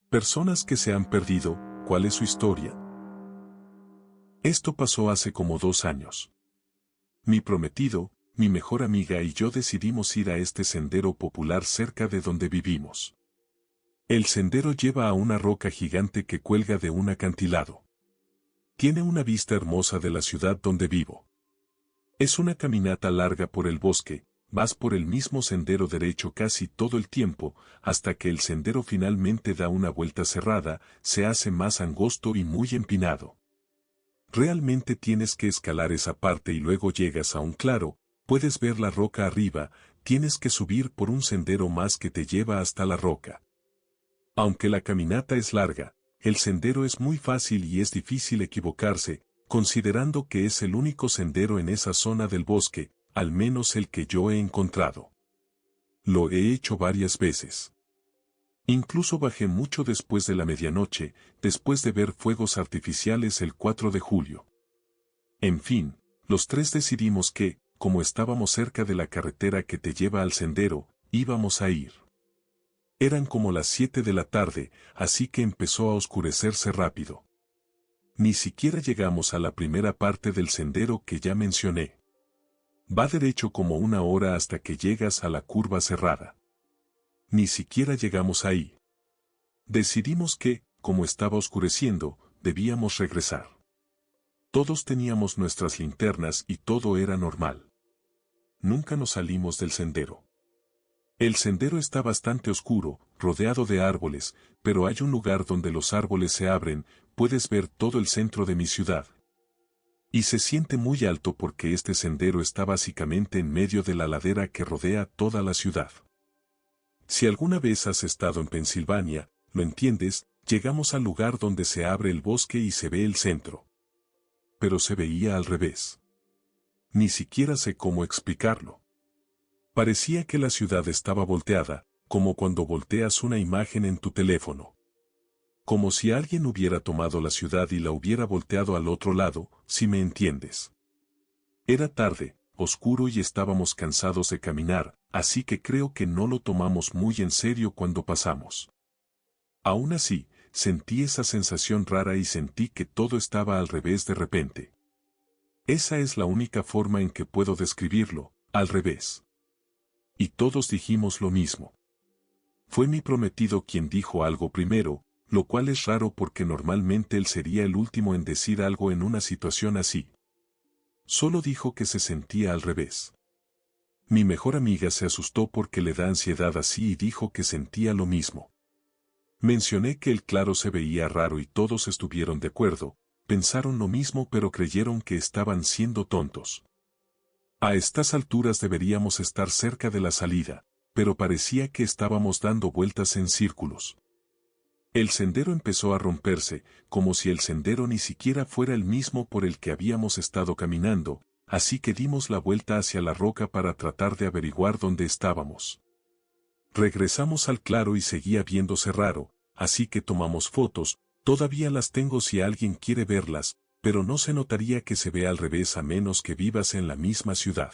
Personas que se han perdido, ¿cuál es su historia? Esto pasó hace como 2 años. Mi prometido, mi mejor amiga y yo decidimos ir a este sendero popular cerca de donde vivimos. El sendero lleva a una roca gigante que cuelga de un acantilado. Tiene una vista hermosa de la ciudad donde vivo. Es una caminata larga por el bosque, vas por el mismo sendero derecho casi todo el tiempo, hasta que el sendero finalmente da una vuelta cerrada, se hace más angosto y muy empinado. Realmente tienes que escalar esa parte y luego llegas a un claro, puedes ver la roca arriba, tienes que subir por un sendero más que te lleva hasta la roca. Aunque la caminata es larga, el sendero es muy fácil y es difícil equivocarse, considerando que es el único sendero en esa zona del bosque, al menos el que yo he encontrado. Lo he hecho varias veces. Incluso bajé mucho después de la medianoche, después de ver fuegos artificiales el 4 de julio. En fin, los tres decidimos que, como estábamos cerca de la carretera que te lleva al sendero, íbamos a ir. Eran como las 7 de la tarde, así que empezó a oscurecerse rápido. Ni siquiera llegamos a la primera parte del sendero que ya mencioné. Va derecho como 1 hora hasta que llegas a la curva cerrada. Ni siquiera llegamos ahí. Decidimos que, como estaba oscureciendo, debíamos regresar. Todos teníamos nuestras linternas y todo era normal. Nunca nos salimos del sendero. El sendero está bastante oscuro, rodeado de árboles, pero hay un lugar donde los árboles se abren, puedes ver todo el centro de mi ciudad. Y se siente muy alto porque este sendero está básicamente en medio de la ladera que rodea toda la ciudad. Si alguna vez has estado en Pensilvania, lo entiendes, llegamos al lugar donde se abre el bosque y se ve el centro. Pero se veía al revés. Ni siquiera sé cómo explicarlo. Parecía que la ciudad estaba volteada, como cuando volteas una imagen en tu teléfono. Como si alguien hubiera tomado la ciudad y la hubiera volteado al otro lado, si me entiendes. Era tarde, oscuro y estábamos cansados de caminar, así que creo que no lo tomamos muy en serio cuando pasamos. Aún así, sentí esa sensación rara y sentí que todo estaba al revés de repente. Esa es la única forma en que puedo describirlo, al revés. Y todos dijimos lo mismo. Fue mi prometido quien dijo algo primero, lo cual es raro porque normalmente él sería el último en decir algo en una situación así. Solo dijo que se sentía al revés. Mi mejor amiga se asustó porque le da ansiedad así y dijo que sentía lo mismo. Mencioné que el claro se veía raro y todos estuvieron de acuerdo, pensaron lo mismo pero creyeron que estaban siendo tontos. A estas alturas deberíamos estar cerca de la salida, pero parecía que estábamos dando vueltas en círculos. El sendero empezó a romperse, como si el sendero ni siquiera fuera el mismo por el que habíamos estado caminando, así que dimos la vuelta hacia la roca para tratar de averiguar dónde estábamos. Regresamos al claro y seguía viéndose raro, así que tomamos fotos, todavía las tengo si alguien quiere verlas, pero no se notaría que se vea al revés a menos que vivas en la misma ciudad.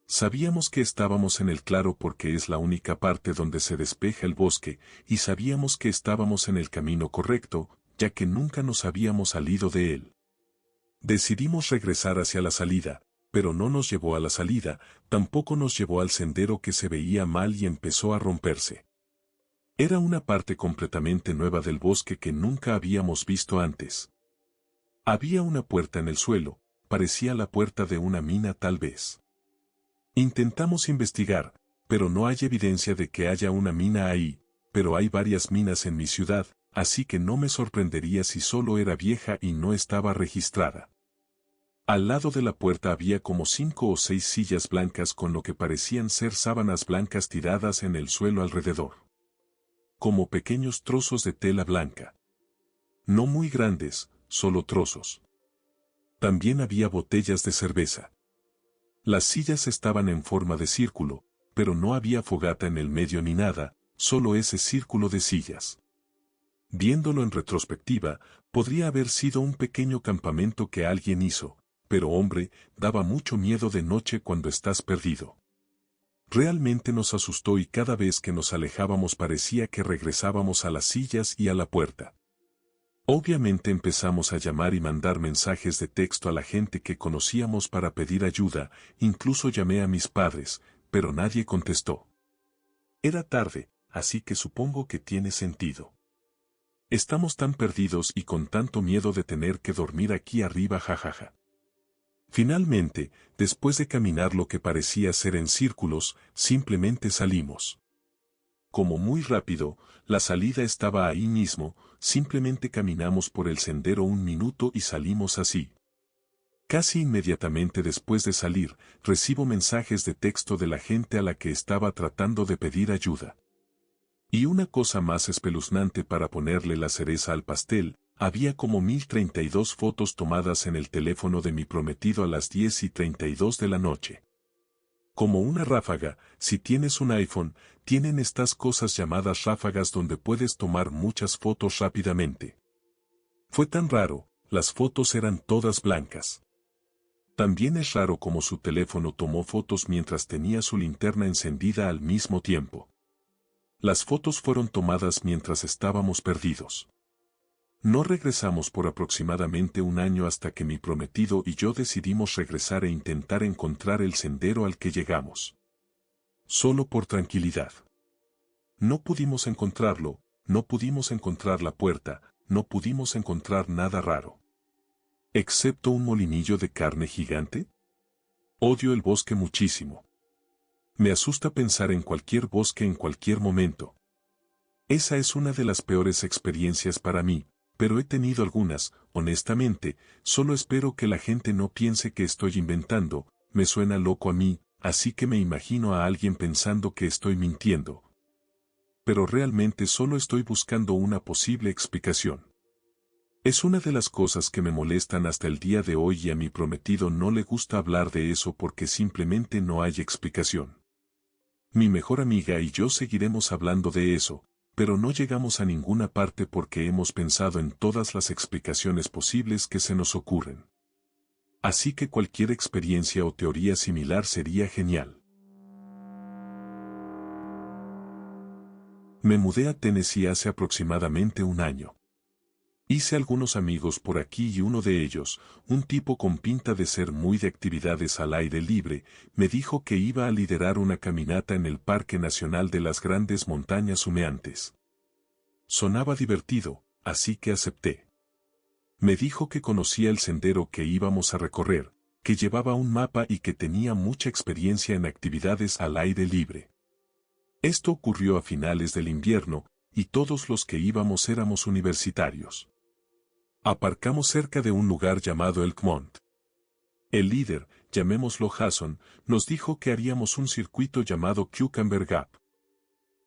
Sabíamos que estábamos en el claro porque es la única parte donde se despeja el bosque, y sabíamos que estábamos en el camino correcto, ya que nunca nos habíamos salido de él. Decidimos regresar hacia la salida, pero no nos llevó a la salida, tampoco nos llevó al sendero que se veía mal y empezó a romperse. Era una parte completamente nueva del bosque que nunca habíamos visto antes. Había una puerta en el suelo, parecía la puerta de una mina tal vez. Intentamos investigar, pero no hay evidencia de que haya una mina ahí, pero hay varias minas en mi ciudad, así que no me sorprendería si solo era vieja y no estaba registrada. Al lado de la puerta había como 5 o 6 sillas blancas con lo que parecían ser sábanas blancas tiradas en el suelo alrededor. Como pequeños trozos de tela blanca. No muy grandes, solo trozos. También había botellas de cerveza. Las sillas estaban en forma de círculo, pero no había fogata en el medio ni nada, solo ese círculo de sillas. Viéndolo en retrospectiva, podría haber sido un pequeño campamento que alguien hizo, pero hombre, daba mucho miedo de noche cuando estás perdido. Realmente nos asustó y cada vez que nos alejábamos parecía que regresábamos a las sillas y a la puerta. Obviamente empezamos a llamar y mandar mensajes de texto a la gente que conocíamos para pedir ayuda, incluso llamé a mis padres, pero nadie contestó. Era tarde, así que supongo que tiene sentido. Estamos tan perdidos y con tanto miedo de tener que dormir aquí arriba, jajaja. Finalmente, después de caminar lo que parecía ser en círculos, simplemente salimos. Como muy rápido, la salida estaba ahí mismo, simplemente caminamos por el sendero un minuto y salimos así. Casi inmediatamente después de salir, recibo mensajes de texto de la gente a la que estaba tratando de pedir ayuda. Y una cosa más espeluznante para ponerle la cereza al pastel, había como 1032 fotos tomadas en el teléfono de mi prometido a las 10:32 de la noche. Como una ráfaga, si tienes un iPhone, tienen estas cosas llamadas ráfagas donde puedes tomar muchas fotos rápidamente. Fue tan raro, las fotos eran todas blancas. También es raro como su teléfono tomó fotos mientras tenía su linterna encendida al mismo tiempo. Las fotos fueron tomadas mientras estábamos perdidos. No regresamos por aproximadamente un año hasta que mi prometido y yo decidimos regresar e intentar encontrar el sendero al que llegamos. Solo por tranquilidad. No pudimos encontrarlo, no pudimos encontrar la puerta, no pudimos encontrar nada raro. ¿Excepto un molinillo de carne gigante? Odio el bosque muchísimo. Me asusta pensar en cualquier bosque en cualquier momento. Esa es una de las peores experiencias para mí, pero he tenido algunas, honestamente, solo espero que la gente no piense que estoy inventando, me suena loco a mí, así que me imagino a alguien pensando que estoy mintiendo. Pero realmente solo estoy buscando una posible explicación. Es una de las cosas que me molestan hasta el día de hoy y a mi prometido no le gusta hablar de eso porque simplemente no hay explicación. Mi mejor amiga y yo seguiremos hablando de eso, pero no llegamos a ninguna parte porque hemos pensado en todas las explicaciones posibles que se nos ocurren. Así que cualquier experiencia o teoría similar sería genial. Me mudé a Tennessee hace aproximadamente un año. Hice algunos amigos por aquí y uno de ellos, un tipo con pinta de ser muy de actividades al aire libre, me dijo que iba a liderar una caminata en el Parque Nacional de las Grandes Montañas Humeantes. Sonaba divertido, así que acepté. Me dijo que conocía el sendero que íbamos a recorrer, que llevaba un mapa y que tenía mucha experiencia en actividades al aire libre. Esto ocurrió a finales del invierno, y todos los que íbamos éramos universitarios. Aparcamos cerca de un lugar llamado Elkmont. El líder, llamémoslo Jason, nos dijo que haríamos un circuito llamado Cucumber Gap.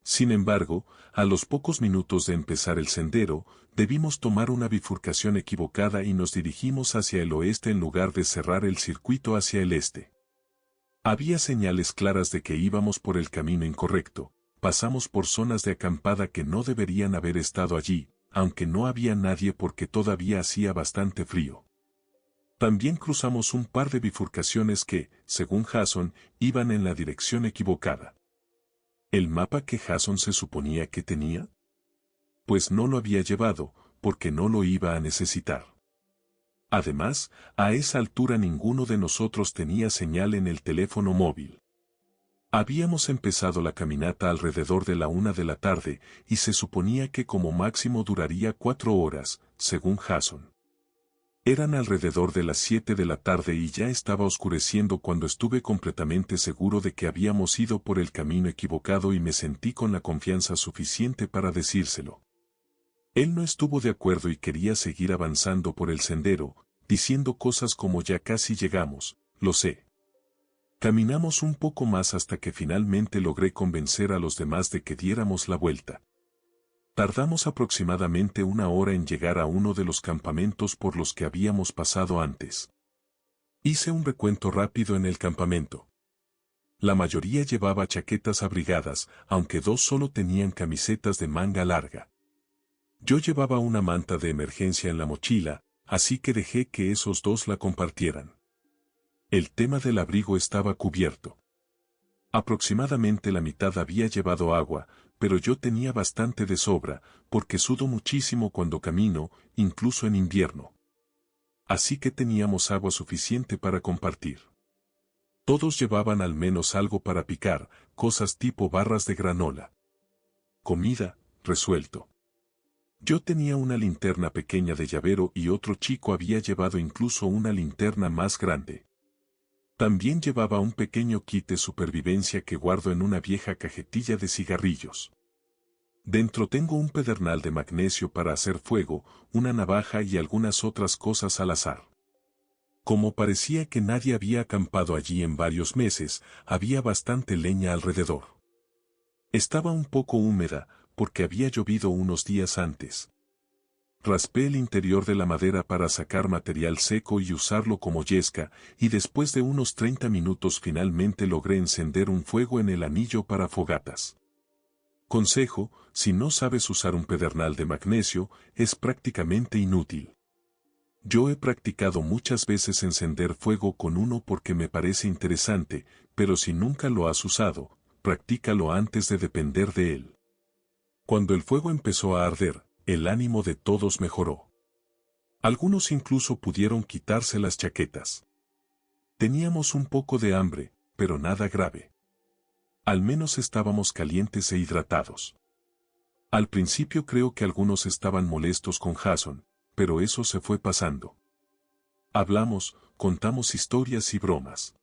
Sin embargo, a los pocos minutos de empezar el sendero, debimos tomar una bifurcación equivocada y nos dirigimos hacia el oeste en lugar de cerrar el circuito hacia el este. Había señales claras de que íbamos por el camino incorrecto, pasamos por zonas de acampada que no deberían haber estado allí, aunque no había nadie porque todavía hacía bastante frío. También cruzamos un par de bifurcaciones que, según Jason, iban en la dirección equivocada. ¿El mapa que Jason se suponía que tenía? Pues no lo había llevado, porque no lo iba a necesitar. Además, a esa altura ninguno de nosotros tenía señal en el teléfono móvil. Habíamos empezado la caminata alrededor de la 1 de la tarde, y se suponía que como máximo duraría 4 horas, según Jason. Eran alrededor de las 7 de la tarde y ya estaba oscureciendo cuando estuve completamente seguro de que habíamos ido por el camino equivocado y me sentí con la confianza suficiente para decírselo. Él no estuvo de acuerdo y quería seguir avanzando por el sendero, diciendo cosas como ya casi llegamos, lo sé. Caminamos un poco más hasta que finalmente logré convencer a los demás de que diéramos la vuelta. Tardamos aproximadamente 1 hora en llegar a uno de los campamentos por los que habíamos pasado antes. Hice un recuento rápido en el campamento. La mayoría llevaba chaquetas abrigadas, aunque 2 solo tenían camisetas de manga larga. Yo llevaba una manta de emergencia en la mochila, así que dejé que esos 2 la compartieran. El tema del abrigo estaba cubierto. Aproximadamente la mitad había llevado agua, pero yo tenía bastante de sobra, porque sudo muchísimo cuando camino, incluso en invierno. Así que teníamos agua suficiente para compartir. Todos llevaban al menos algo para picar, cosas tipo barras de granola. Comida, resuelto. Yo tenía una linterna pequeña de llavero y otro chico había llevado incluso una linterna más grande. También llevaba un pequeño kit de supervivencia que guardo en una vieja cajetilla de cigarrillos. Dentro tengo un pedernal de magnesio para hacer fuego, una navaja y algunas otras cosas al azar. Como parecía que nadie había acampado allí en varios meses, había bastante leña alrededor. Estaba un poco húmeda, porque había llovido unos días antes. Raspé el interior de la madera para sacar material seco y usarlo como yesca, y después de unos 30 minutos finalmente logré encender un fuego en el anillo para fogatas. Consejo: si no sabes usar un pedernal de magnesio, es prácticamente inútil. Yo he practicado muchas veces encender fuego con uno porque me parece interesante, pero si nunca lo has usado, practícalo antes de depender de él. Cuando el fuego empezó a arder, el ánimo de todos mejoró. Algunos incluso pudieron quitarse las chaquetas. Teníamos un poco de hambre, pero nada grave. Al menos estábamos calientes e hidratados. Al principio creo que algunos estaban molestos con Jason, pero eso se fue pasando. Hablamos, contamos historias y bromas.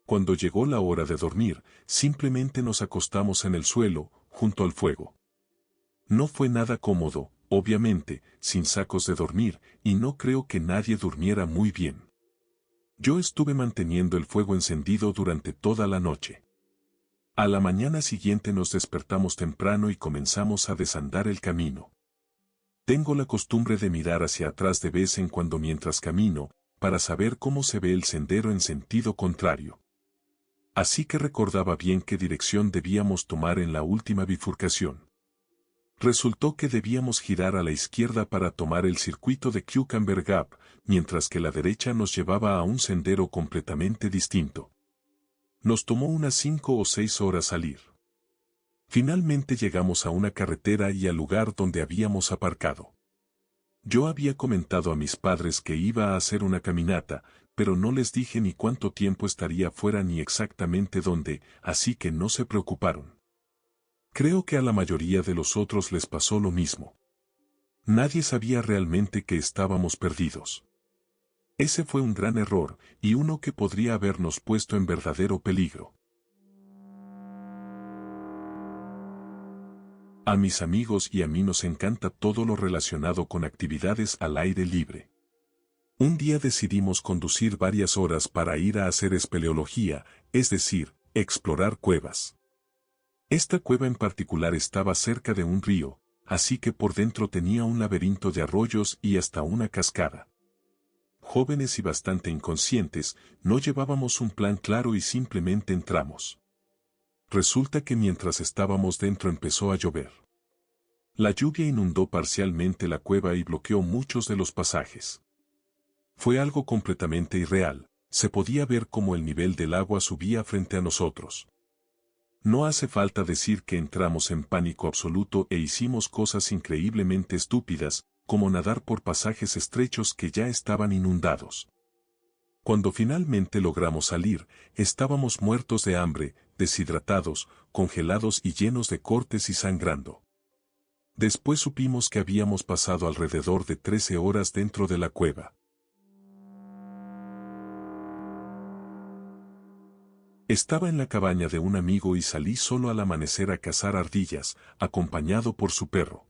Cuando llegó la hora de dormir, simplemente nos acostamos en el suelo, junto al fuego. No fue nada cómodo, obviamente, sin sacos de dormir, y no creo que nadie durmiera muy bien. Yo estuve manteniendo el fuego encendido durante toda la noche. A la mañana siguiente nos despertamos temprano y comenzamos a desandar el camino. Tengo la costumbre de mirar hacia atrás de vez en cuando mientras camino, para saber cómo se ve el sendero en sentido contrario. Así que recordaba bien qué dirección debíamos tomar en la última bifurcación. Resultó que debíamos girar a la izquierda para tomar el circuito de Cucumber Gap, mientras que la derecha nos llevaba a un sendero completamente distinto. Nos tomó unas 5 o 6 horas salir. Finalmente llegamos a una carretera y al lugar donde habíamos aparcado. Yo había comentado a mis padres que iba a hacer una caminata, pero no les dije ni cuánto tiempo estaría fuera ni exactamente dónde, así que no se preocuparon. Creo que a la mayoría de los otros les pasó lo mismo. Nadie sabía realmente que estábamos perdidos. Ese fue un gran error, y uno que podría habernos puesto en verdadero peligro. A mis amigos y a mí nos encanta todo lo relacionado con actividades al aire libre. Un día decidimos conducir varias horas para ir a hacer espeleología, es decir, explorar cuevas. Esta cueva en particular estaba cerca de un río, así que por dentro tenía un laberinto de arroyos y hasta una cascada. Jóvenes y bastante inconscientes, no llevábamos un plan claro y simplemente entramos. Resulta que mientras estábamos dentro empezó a llover. La lluvia inundó parcialmente la cueva y bloqueó muchos de los pasajes. Fue algo completamente irreal, se podía ver cómo el nivel del agua subía frente a nosotros. No hace falta decir que entramos en pánico absoluto e hicimos cosas increíblemente estúpidas, como nadar por pasajes estrechos que ya estaban inundados. Cuando finalmente logramos salir, estábamos muertos de hambre, deshidratados, congelados y llenos de cortes y sangrando. Después supimos que habíamos pasado alrededor de 13 horas dentro de la cueva. Estaba en la cabaña de un amigo y salí solo al amanecer a cazar ardillas, acompañado por su perro.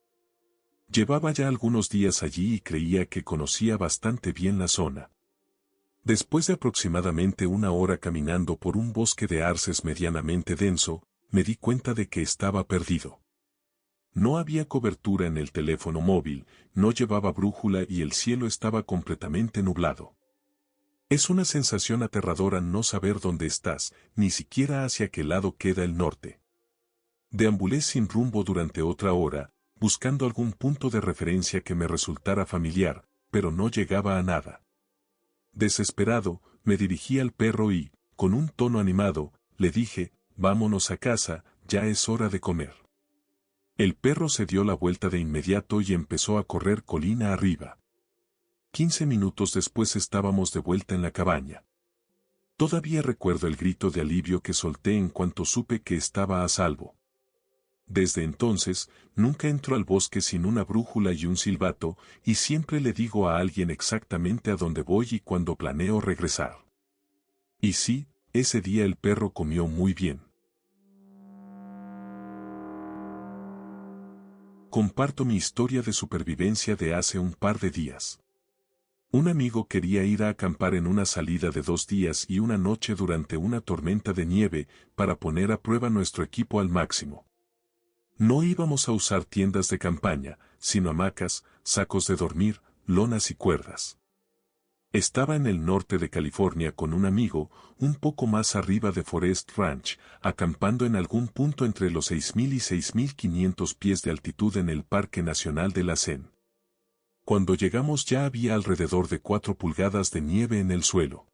Llevaba ya algunos días allí y creía que conocía bastante bien la zona. Después de aproximadamente una hora caminando por un bosque de arces medianamente denso, me di cuenta de que estaba perdido. No había cobertura en el teléfono móvil, no llevaba brújula y el cielo estaba completamente nublado. Es una sensación aterradora no saber dónde estás, ni siquiera hacia qué lado queda el norte. Deambulé sin rumbo durante otra hora, buscando algún punto de referencia que me resultara familiar, pero no llegaba a nada. Desesperado, me dirigí al perro y, con un tono animado, le dije: vámonos a casa, ya es hora de comer. El perro se dio la vuelta de inmediato y empezó a correr colina arriba. 15 minutos después estábamos de vuelta en la cabaña. Todavía recuerdo el grito de alivio que solté en cuanto supe que estaba a salvo. Desde entonces, nunca entro al bosque sin una brújula y un silbato, y siempre le digo a alguien exactamente a dónde voy y cuándo planeo regresar. Y sí, ese día el perro comió muy bien. Comparto mi historia de supervivencia de hace un par de días. Un amigo quería ir a acampar en una salida de 2 días y una noche durante una tormenta de nieve para poner a prueba nuestro equipo al máximo. No íbamos a usar tiendas de campaña, sino hamacas, sacos de dormir, lonas y cuerdas. Estaba en el norte de California con un amigo, un poco más arriba de Forest Ranch, acampando en algún punto entre los 6.000 y 6.500 pies de altitud en el Parque Nacional de la Sen. Cuando llegamos ya había alrededor de 4 pulgadas de nieve en el suelo.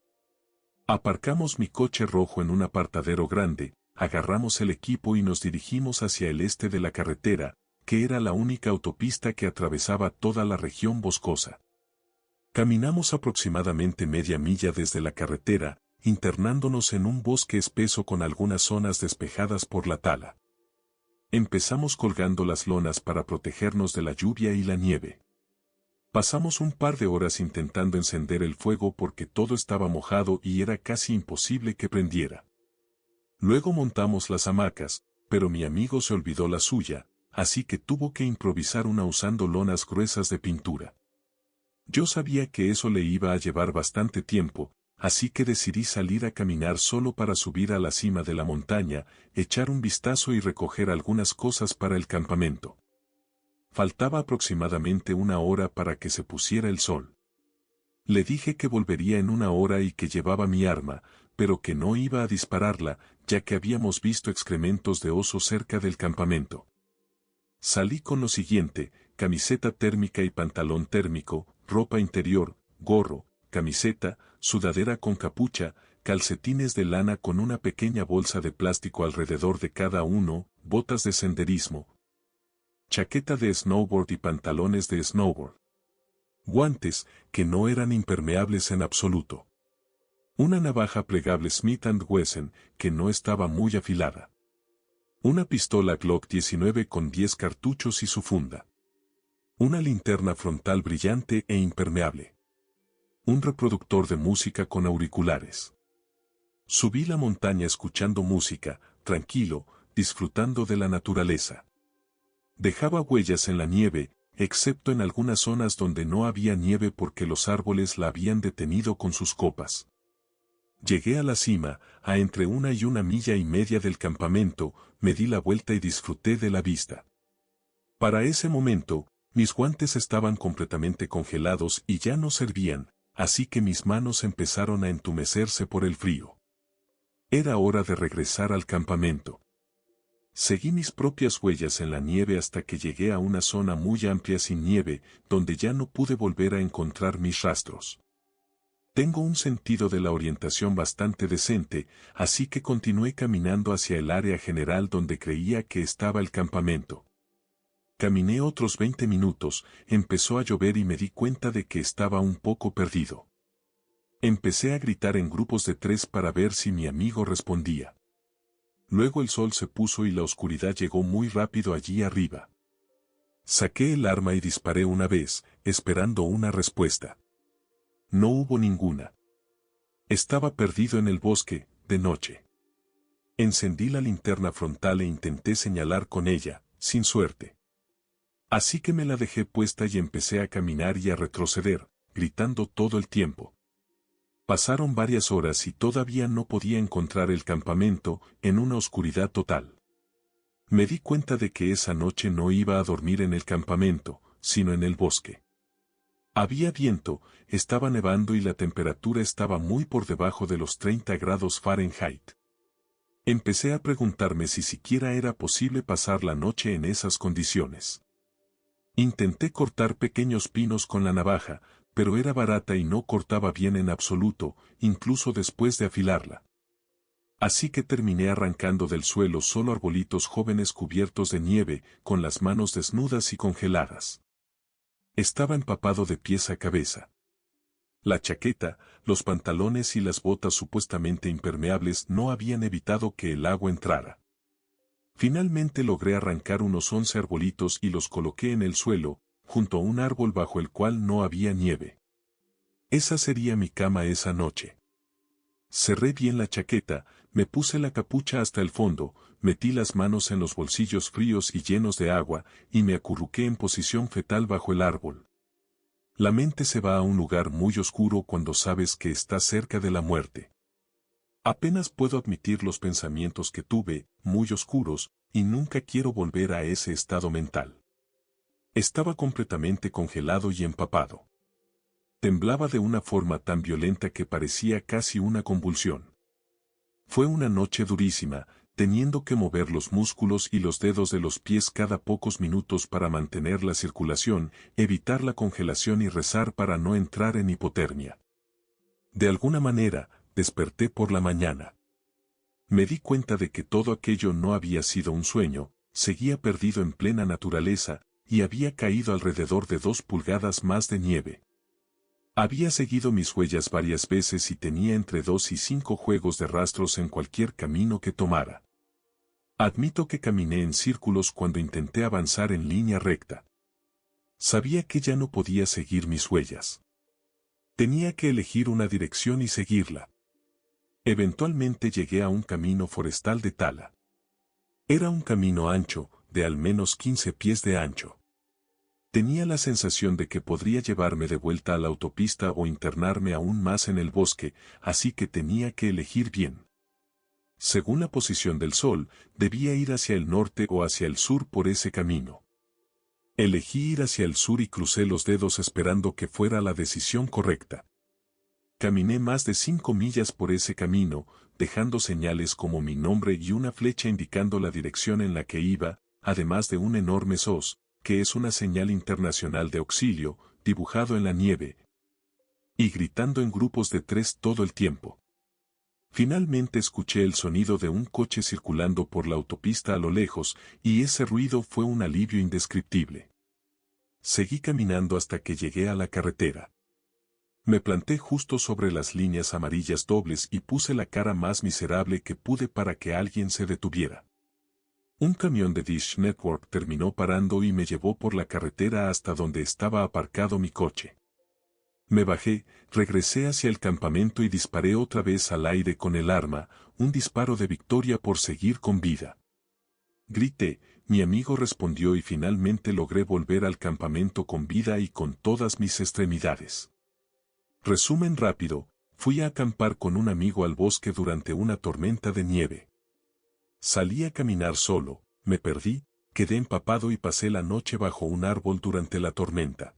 Aparcamos mi coche rojo en un apartadero grande, agarramos el equipo y nos dirigimos hacia el este de la carretera, que era la única autopista que atravesaba toda la región boscosa. Caminamos aproximadamente media milla desde la carretera, internándonos en un bosque espeso con algunas zonas despejadas por la tala. Empezamos colgando las lonas para protegernos de la lluvia y la nieve. Pasamos un par de horas intentando encender el fuego porque todo estaba mojado y era casi imposible que prendiera. Luego montamos las hamacas, pero mi amigo se olvidó la suya, así que tuvo que improvisar una usando lonas gruesas de pintura. Yo sabía que eso le iba a llevar bastante tiempo, así que decidí salir a caminar solo para subir a la cima de la montaña, echar un vistazo y recoger algunas cosas para el campamento. Faltaba aproximadamente 1 hora para que se pusiera el sol. Le dije que volvería en 1 hora y que llevaba mi arma, pero que no iba a dispararla, ya que habíamos visto excrementos de oso cerca del campamento. Salí con lo siguiente: camiseta térmica y pantalón térmico, ropa interior, gorro, camiseta, sudadera con capucha, calcetines de lana con una pequeña bolsa de plástico alrededor de cada uno, botas de senderismo, chaqueta de snowboard y pantalones de snowboard. Guantes, que no eran impermeables en absoluto. Una navaja plegable Smith & Wesson, que no estaba muy afilada. Una pistola Glock 19 con 10 cartuchos y su funda. Una linterna frontal brillante e impermeable. Un reproductor de música con auriculares. Subí la montaña escuchando música, tranquilo, disfrutando de la naturaleza. Dejaba huellas en la nieve, excepto en algunas zonas donde no había nieve porque los árboles la habían detenido con sus copas. Llegué a la cima, a entre 1 y 1,5 millas del campamento, me di la vuelta y disfruté de la vista. Para ese momento, mis guantes estaban completamente congelados y ya no servían, así que mis manos empezaron a entumecerse por el frío. Era hora de regresar al campamento. Seguí mis propias huellas en la nieve hasta que llegué a una zona muy amplia sin nieve, donde ya no pude volver a encontrar mis rastros. Tengo un sentido de la orientación bastante decente, así que continué caminando hacia el área general donde creía que estaba el campamento. Caminé otros 20 minutos, empezó a llover y me di cuenta de que estaba un poco perdido. Empecé a gritar en grupos de 3 para ver si mi amigo respondía. Luego el sol se puso y la oscuridad llegó muy rápido allí arriba. Saqué el arma y disparé una vez, esperando una respuesta. No hubo ninguna. Estaba perdido en el bosque, de noche. Encendí la linterna frontal e intenté señalar con ella, sin suerte. Así que me la dejé puesta y empecé a caminar y a retroceder, gritando todo el tiempo. Pasaron varias horas y todavía no podía encontrar el campamento, en una oscuridad total. Me di cuenta de que esa noche no iba a dormir en el campamento, sino en el bosque. Había viento, estaba nevando y la temperatura estaba muy por debajo de los 30 grados Fahrenheit. Empecé a preguntarme si siquiera era posible pasar la noche en esas condiciones. Intenté cortar pequeños pinos con la navaja, pero era barata y no cortaba bien en absoluto, incluso después de afilarla. Así que terminé arrancando del suelo solo arbolitos jóvenes cubiertos de nieve, con las manos desnudas y congeladas. Estaba empapado de pies a cabeza. La chaqueta, los pantalones y las botas supuestamente impermeables no habían evitado que el agua entrara. Finalmente logré arrancar unos 11 arbolitos y los coloqué en el suelo, junto a un árbol bajo el cual no había nieve. Esa sería mi cama esa noche. Cerré bien la chaqueta, me puse la capucha hasta el fondo, metí las manos en los bolsillos fríos y llenos de agua, y me acurruqué en posición fetal bajo el árbol. La mente se va a un lugar muy oscuro cuando sabes que estás cerca de la muerte. Apenas puedo admitir los pensamientos que tuve, muy oscuros, y nunca quiero volver a ese estado mental. Estaba completamente congelado y empapado. Temblaba de una forma tan violenta que parecía casi una convulsión. Fue una noche durísima, teniendo que mover los músculos y los dedos de los pies cada pocos minutos para mantener la circulación, evitar la congelación y rezar para no entrar en hipotermia. De alguna manera, desperté por la mañana. Me di cuenta de que todo aquello no había sido un sueño, seguía perdido en plena naturaleza, y había caído alrededor de 2 pulgadas más de nieve. Había seguido mis huellas varias veces y tenía entre 2 y 5 juegos de rastros en cualquier camino que tomara. Admito que caminé en círculos cuando intenté avanzar en línea recta. Sabía que ya no podía seguir mis huellas. Tenía que elegir una dirección y seguirla. Eventualmente llegué a un camino forestal de tala. Era un camino ancho, de al menos 15 pies de ancho. Tenía la sensación de que podría llevarme de vuelta a la autopista o internarme aún más en el bosque, así que tenía que elegir bien. Según la posición del sol, debía ir hacia el norte o hacia el sur por ese camino. Elegí ir hacia el sur y crucé los dedos esperando que fuera la decisión correcta. Caminé más de 5 millas por ese camino, dejando señales como mi nombre y una flecha indicando la dirección en la que iba, además de un enorme SOS, que es una señal internacional de auxilio, dibujado en la nieve, y gritando en grupos de 3 todo el tiempo. Finalmente escuché el sonido de un coche circulando por la autopista a lo lejos, y ese ruido fue un alivio indescriptible. Seguí caminando hasta que llegué a la carretera. Me planté justo sobre las líneas amarillas dobles y puse la cara más miserable que pude para que alguien se detuviera. Un camión de Dish Network terminó parando y me llevó por la carretera hasta donde estaba aparcado mi coche. Me bajé, regresé hacia el campamento y disparé otra vez al aire con el arma, un disparo de victoria por seguir con vida. Grité, mi amigo respondió y finalmente logré volver al campamento con vida y con todas mis extremidades. Resumen rápido, fui a acampar con un amigo al bosque durante una tormenta de nieve. Salí a caminar solo, me perdí, quedé empapado y pasé la noche bajo un árbol durante la tormenta.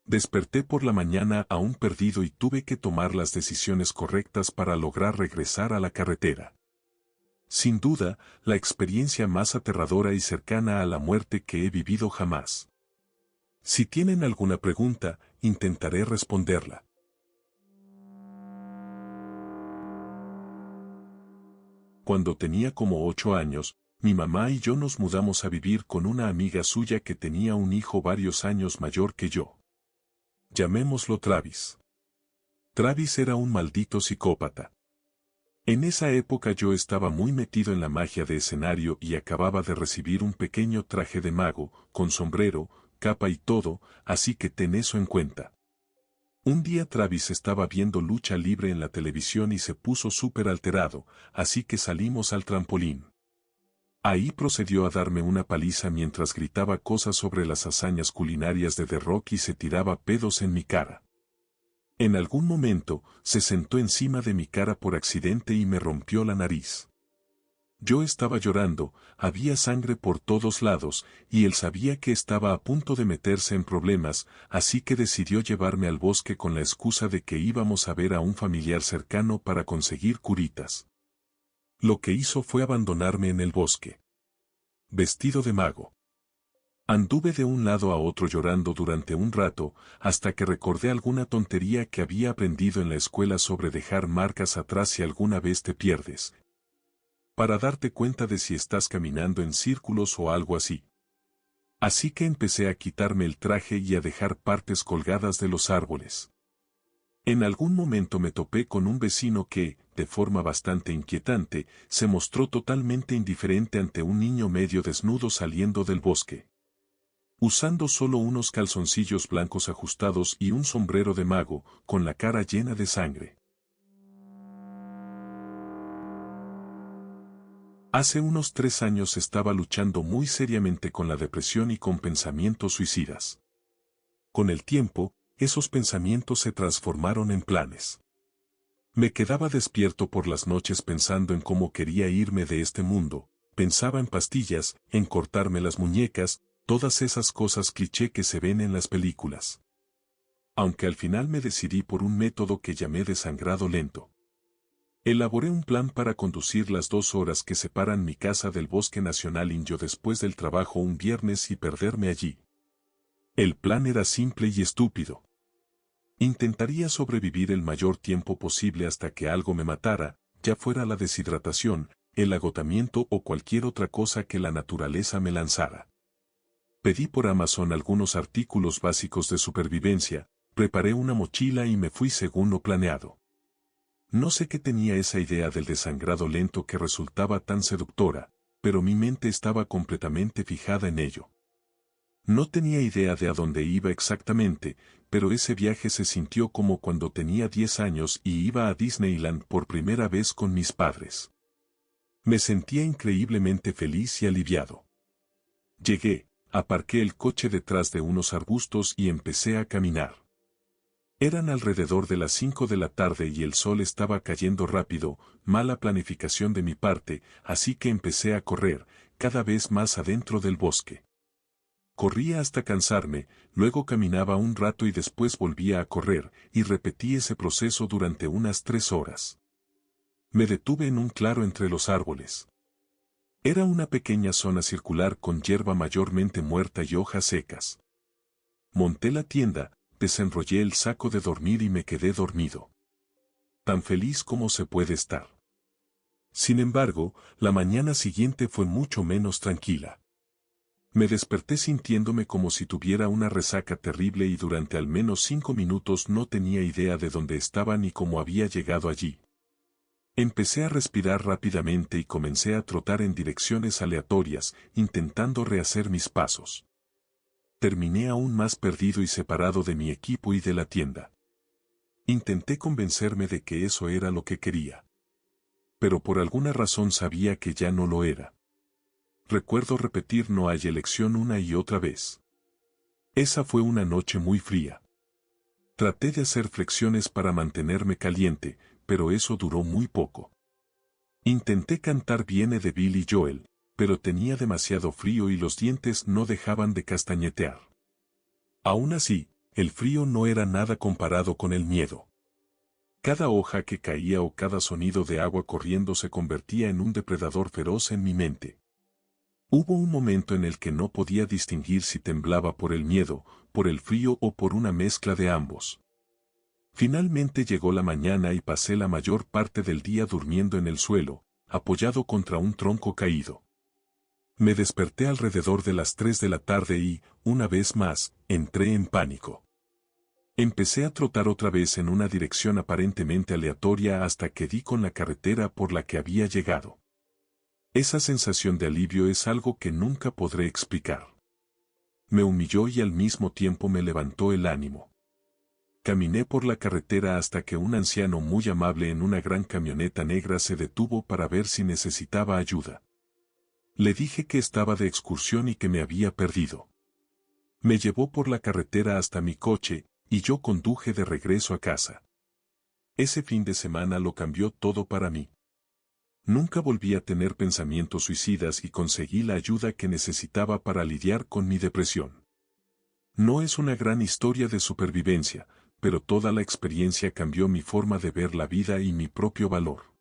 Desperté por la mañana aún perdido y tuve que tomar las decisiones correctas para lograr regresar a la carretera. Sin duda, la experiencia más aterradora y cercana a la muerte que he vivido jamás. Si tienen alguna pregunta, intentaré responderla. Cuando tenía como 8 años, mi mamá y yo nos mudamos a vivir con una amiga suya que tenía un hijo varios años mayor que yo. Llamémoslo Travis. Travis era un maldito psicópata. En esa época yo estaba muy metido en la magia de escenario y acababa de recibir un pequeño traje de mago, con sombrero, capa y todo, así que ten eso en cuenta. Un día Travis estaba viendo lucha libre en la televisión y se puso súper alterado, así que salimos al trampolín. Ahí procedió a darme una paliza mientras gritaba cosas sobre las hazañas culinarias de The Rock y se tiraba pedos en mi cara. En algún momento, se sentó encima de mi cara por accidente y me rompió la nariz. Yo estaba llorando, había sangre por todos lados, y él sabía que estaba a punto de meterse en problemas, así que decidió llevarme al bosque con la excusa de que íbamos a ver a un familiar cercano para conseguir curitas. Lo que hizo fue abandonarme en el bosque. Vestido de mago. Anduve de un lado a otro llorando durante un rato, hasta que recordé alguna tontería que había aprendido en la escuela sobre dejar marcas atrás si alguna vez te pierdes, para darte cuenta de si estás caminando en círculos o algo así. Así que empecé a quitarme el traje y a dejar partes colgadas de los árboles. En algún momento me topé con un vecino que, de forma bastante inquietante, se mostró totalmente indiferente ante un niño medio desnudo saliendo del bosque. Usando solo unos calzoncillos blancos ajustados y un sombrero de mago, con la cara llena de sangre. Hace unos 3 años estaba luchando muy seriamente con la depresión y con pensamientos suicidas. Con el tiempo, esos pensamientos se transformaron en planes. Me quedaba despierto por las noches pensando en cómo quería irme de este mundo, pensaba en pastillas, en cortarme las muñecas, todas esas cosas cliché que se ven en las películas. Aunque al final me decidí por un método que llamé desangrado lento. Elaboré un plan para conducir las 2 horas que separan mi casa del Bosque Nacional Indio después del trabajo un viernes y perderme allí. El plan era simple y estúpido. Intentaría sobrevivir el mayor tiempo posible hasta que algo me matara, ya fuera la deshidratación, el agotamiento o cualquier otra cosa que la naturaleza me lanzara. Pedí por Amazon algunos artículos básicos de supervivencia, preparé una mochila y me fui según lo planeado. No sé qué tenía esa idea del desangrado lento que resultaba tan seductora, pero mi mente estaba completamente fijada en ello. No tenía idea de a dónde iba exactamente, pero ese viaje se sintió como cuando tenía 10 años y iba a Disneyland por primera vez con mis padres. Me sentía increíblemente feliz y aliviado. Llegué, aparqué el coche detrás de unos arbustos y empecé a caminar. Eran alrededor de las 5 de la tarde y el sol estaba cayendo rápido, mala planificación de mi parte, así que empecé a correr, cada vez más adentro del bosque. Corría hasta cansarme, luego caminaba un rato y después volvía a correr, y repetí ese proceso durante unas 3 horas. Me detuve en un claro entre los árboles. Era una pequeña zona circular con hierba mayormente muerta y hojas secas. Monté la tienda, desenrollé el saco de dormir y me quedé dormido. Tan feliz como se puede estar. Sin embargo, la mañana siguiente fue mucho menos tranquila. Me desperté sintiéndome como si tuviera una resaca terrible y durante al menos 5 minutos no tenía idea de dónde estaba ni cómo había llegado allí. Empecé a respirar rápidamente y comencé a trotar en direcciones aleatorias, intentando rehacer mis pasos. Terminé aún más perdido y separado de mi equipo y de la tienda. Intenté convencerme de que eso era lo que quería. Pero por alguna razón sabía que ya no lo era. Recuerdo repetir no hay elección una y otra vez. Esa fue una noche muy fría. Traté de hacer flexiones para mantenerme caliente, pero eso duró muy poco. Intenté cantar Viene de Billy Joel, pero tenía demasiado frío y los dientes no dejaban de castañetear. Aún así, el frío no era nada comparado con el miedo. Cada hoja que caía o cada sonido de agua corriendo se convertía en un depredador feroz en mi mente. Hubo un momento en el que no podía distinguir si temblaba por el miedo, por el frío o por una mezcla de ambos. Finalmente llegó la mañana y pasé la mayor parte del día durmiendo en el suelo, apoyado contra un tronco caído. Me desperté alrededor de las 3 de la tarde y, una vez más, entré en pánico. Empecé a trotar otra vez en una dirección aparentemente aleatoria hasta que di con la carretera por la que había llegado. Esa sensación de alivio es algo que nunca podré explicar. Me humilló y al mismo tiempo me levantó el ánimo. Caminé por la carretera hasta que un anciano muy amable en una gran camioneta negra se detuvo para ver si necesitaba ayuda. Le dije que estaba de excursión y que me había perdido. Me llevó por la carretera hasta mi coche, y yo conduje de regreso a casa. Ese fin de semana lo cambió todo para mí. Nunca volví a tener pensamientos suicidas y conseguí la ayuda que necesitaba para lidiar con mi depresión. No es una gran historia de supervivencia, pero toda la experiencia cambió mi forma de ver la vida y mi propio valor.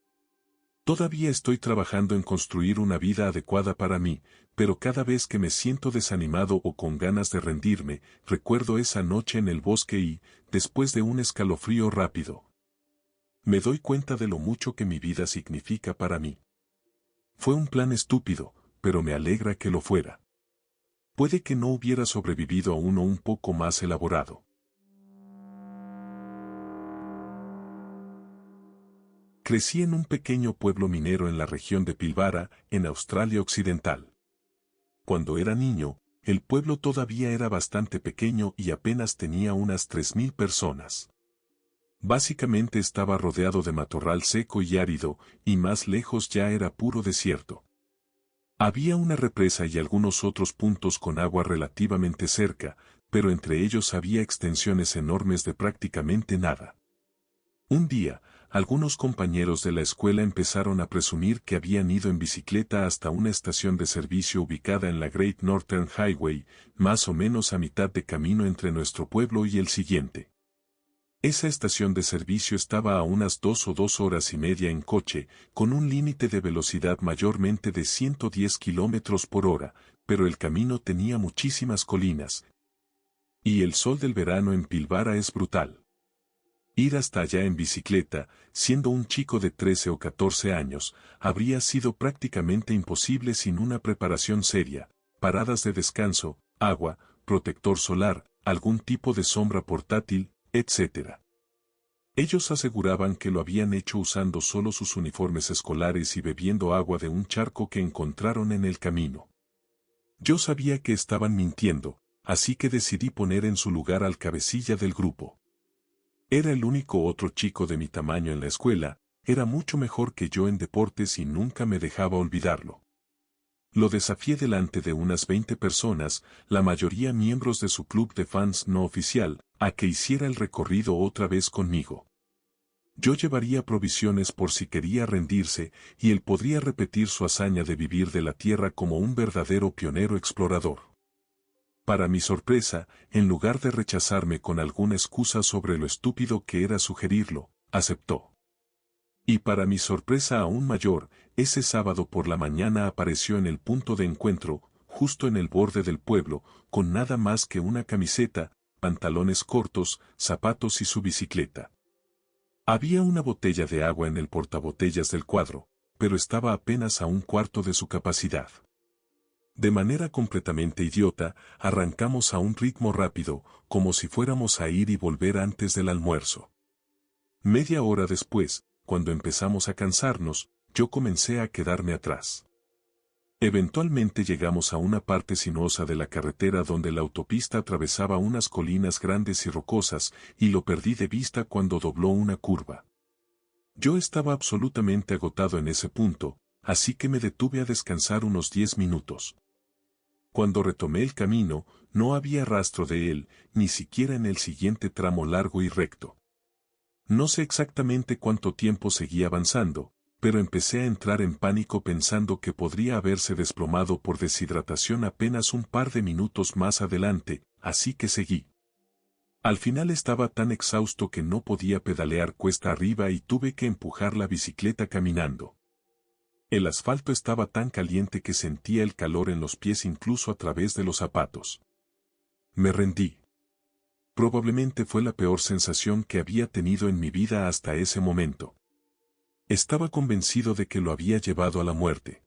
Todavía estoy trabajando en construir una vida adecuada para mí, pero cada vez que me siento desanimado o con ganas de rendirme, recuerdo esa noche en el bosque y, después de un escalofrío rápido, me doy cuenta de lo mucho que mi vida significa para mí. Fue un plan estúpido, pero me alegra que lo fuera. Puede que no hubiera sobrevivido a uno un poco más elaborado. Crecí en un pequeño pueblo minero en la región de Pilbara, en Australia Occidental. Cuando era niño, el pueblo todavía era bastante pequeño y apenas tenía unas 3.000 personas. Básicamente estaba rodeado de matorral seco y árido, y más lejos ya era puro desierto. Había una represa y algunos otros puntos con agua relativamente cerca, pero entre ellos había extensiones enormes de prácticamente nada. Un día, algunos compañeros de la escuela empezaron a presumir que habían ido en bicicleta hasta una estación de servicio ubicada en la Great Northern Highway, más o menos a mitad de camino entre nuestro pueblo y el siguiente. Esa estación de servicio estaba a unas 2 horas y media en coche, con un límite de velocidad mayormente de 110 kilómetros por hora, pero el camino tenía muchísimas colinas. Y el sol del verano en Pilbara es brutal. Ir hasta allá en bicicleta, siendo un chico de 13 o 14 años, habría sido prácticamente imposible sin una preparación seria, paradas de descanso, agua, protector solar, algún tipo de sombra portátil, etc. Ellos aseguraban que lo habían hecho usando solo sus uniformes escolares y bebiendo agua de un charco que encontraron en el camino. Yo sabía que estaban mintiendo, así que decidí poner en su lugar al cabecilla del grupo. Era el único otro chico de mi tamaño en la escuela, era mucho mejor que yo en deportes y nunca me dejaba olvidarlo. Lo desafié delante de unas 20 personas, la mayoría miembros de su club de fans no oficial, a que hiciera el recorrido otra vez conmigo. Yo llevaría provisiones por si quería rendirse, y él podría repetir su hazaña de vivir de la tierra como un verdadero pionero explorador. Para mi sorpresa, en lugar de rechazarme con alguna excusa sobre lo estúpido que era sugerirlo, aceptó. Y para mi sorpresa aún mayor, ese sábado por la mañana apareció en el punto de encuentro, justo en el borde del pueblo, con nada más que una camiseta, pantalones cortos, zapatos y su bicicleta. Había una botella de agua en el portabotellas del cuadro, pero estaba apenas a un cuarto de su capacidad. De manera completamente idiota, arrancamos a un ritmo rápido, como si fuéramos a ir y volver antes del almuerzo. Media hora después, cuando empezamos a cansarnos, yo comencé a quedarme atrás. Eventualmente llegamos a una parte sinuosa de la carretera donde la autopista atravesaba unas colinas grandes y rocosas, y lo perdí de vista cuando dobló una curva. Yo estaba absolutamente agotado en ese punto, así que me detuve a descansar unos 10 minutos. Cuando retomé el camino, no había rastro de él, ni siquiera en el siguiente tramo largo y recto. No sé exactamente cuánto tiempo seguí avanzando, pero empecé a entrar en pánico pensando que podría haberse desplomado por deshidratación apenas un par de minutos más adelante, así que seguí. Al final estaba tan exhausto que no podía pedalear cuesta arriba y tuve que empujar la bicicleta caminando. El asfalto estaba tan caliente que sentía el calor en los pies incluso a través de los zapatos. Me rendí. Probablemente fue la peor sensación que había tenido en mi vida hasta ese momento. Estaba convencido de que lo había llevado a la muerte.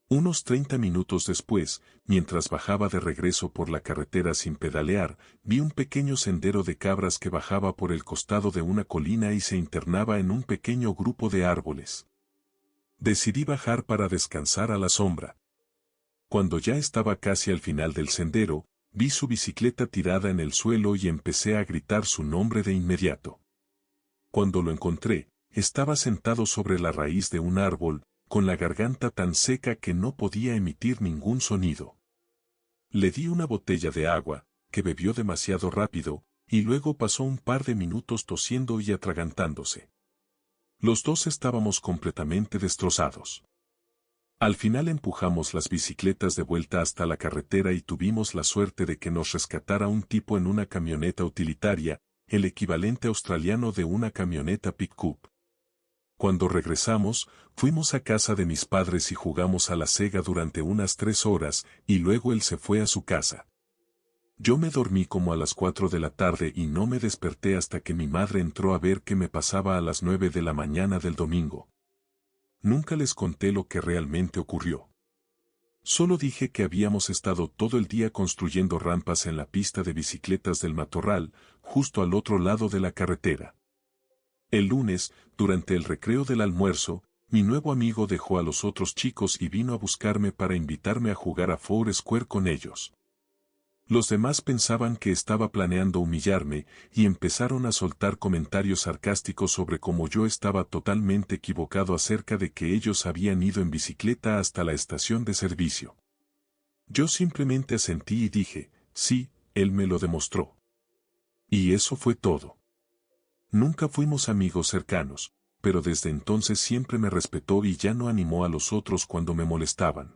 Unos 30 minutos después, mientras bajaba de regreso por la carretera sin pedalear, vi un pequeño sendero de cabras que bajaba por el costado de una colina y se internaba en un pequeño grupo de árboles. Decidí bajar para descansar a la sombra. Cuando ya estaba casi al final del sendero, vi su bicicleta tirada en el suelo y empecé a gritar su nombre de inmediato. Cuando lo encontré, estaba sentado sobre la raíz de un árbol, con la garganta tan seca que no podía emitir ningún sonido. Le di una botella de agua, que bebió demasiado rápido, y luego pasó un par de minutos tosiendo y atragantándose. Los dos estábamos completamente destrozados. Al final empujamos las bicicletas de vuelta hasta la carretera y tuvimos la suerte de que nos rescatara un tipo en una camioneta utilitaria, el equivalente australiano de una camioneta pick-up. Cuando regresamos, fuimos a casa de mis padres y jugamos a la Sega durante unas 3 horas, y luego él se fue a su casa. Yo me dormí como a las 4 de la tarde y no me desperté hasta que mi madre entró a ver qué me pasaba a las 9 de la mañana del domingo. Nunca les conté lo que realmente ocurrió. Solo dije que habíamos estado todo el día construyendo rampas en la pista de bicicletas del matorral, justo al otro lado de la carretera. El lunes, durante el recreo del almuerzo, mi nuevo amigo dejó a los otros chicos y vino a buscarme para invitarme a jugar a Foursquare con ellos. Los demás pensaban que estaba planeando humillarme y empezaron a soltar comentarios sarcásticos sobre cómo yo estaba totalmente equivocado acerca de que ellos habían ido en bicicleta hasta la estación de servicio. Yo simplemente asentí y dije, sí, él me lo demostró. Y eso fue todo. Nunca fuimos amigos cercanos, pero desde entonces siempre me respetó y ya no animó a los otros cuando me molestaban.